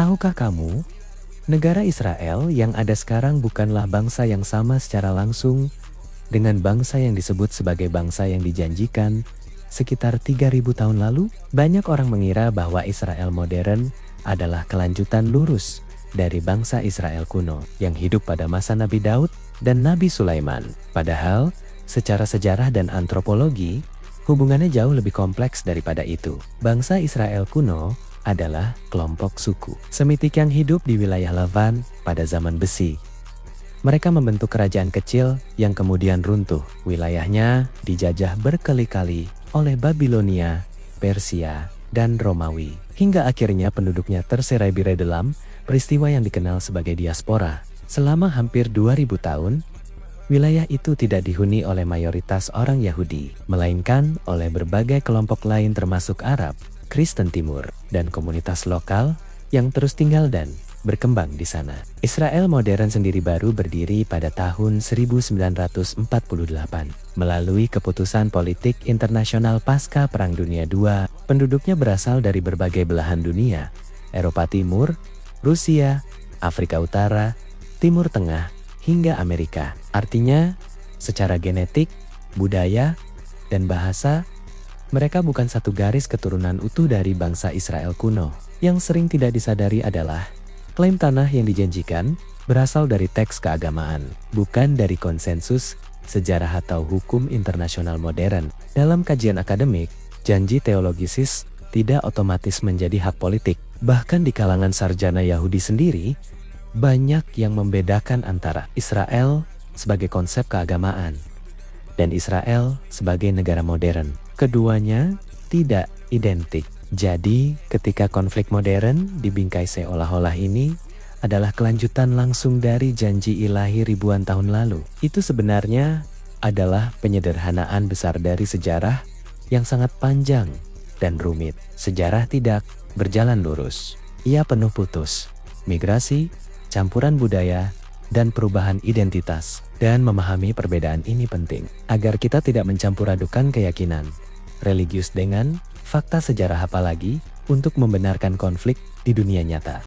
Tahukah kamu, negara Israel yang ada sekarang bukanlah bangsa yang sama secara langsung dengan bangsa yang disebut sebagai bangsa yang dijanjikan sekitar 3.000 tahun lalu? Banyak orang mengira bahwa Israel modern adalah kelanjutan lurus dari bangsa Israel kuno yang hidup pada masa Nabi Daud dan Nabi Sulaiman. Padahal, secara sejarah dan antropologi, hubungannya jauh lebih kompleks daripada itu. Bangsa Israel kuno adalah kelompok suku Semitik yang hidup di wilayah Levan pada zaman besi. Mereka membentuk kerajaan kecil yang kemudian runtuh. Wilayahnya dijajah berkali-kali oleh Babilonia, Persia, dan Romawi. Hingga akhirnya penduduknya terserai-berai dalam peristiwa yang dikenal sebagai diaspora. Selama hampir 2000 tahun, wilayah itu tidak dihuni oleh mayoritas orang Yahudi, melainkan oleh berbagai kelompok lain termasuk Arab, Kristen Timur, dan komunitas lokal yang terus tinggal dan berkembang di sana. Israel modern sendiri baru berdiri pada tahun 1948 melalui keputusan politik internasional pasca Perang Dunia II. Penduduknya berasal dari berbagai belahan dunia, Eropa Timur, Rusia, Afrika Utara, Timur Tengah, hingga Amerika. Artinya, secara genetik, budaya, dan bahasa, mereka bukan satu garis keturunan utuh dari bangsa Israel kuno. Yang sering tidak disadari adalah klaim tanah yang dijanjikan berasal dari teks keagamaan, bukan dari konsensus, sejarah atau hukum internasional modern. Dalam kajian akademik, janji teologisis tidak otomatis menjadi hak politik. Bahkan di kalangan sarjana Yahudi sendiri, banyak yang membedakan antara Israel sebagai konsep keagamaan dan Israel sebagai negara modern. Keduanya tidak identik. Jadi, ketika konflik modern dibingkai seolah-olah ini adalah kelanjutan langsung dari janji ilahi ribuan tahun lalu, itu sebenarnya adalah penyederhanaan besar dari sejarah yang sangat panjang dan rumit. Sejarah tidak berjalan lurus. Ia penuh putus, migrasi, campuran budaya, dan perubahan identitas. Dan memahami perbedaan ini penting agar kita tidak mencampur adukan keyakinan religius dengan fakta sejarah, apalagi untuk membenarkan konflik di dunia nyata.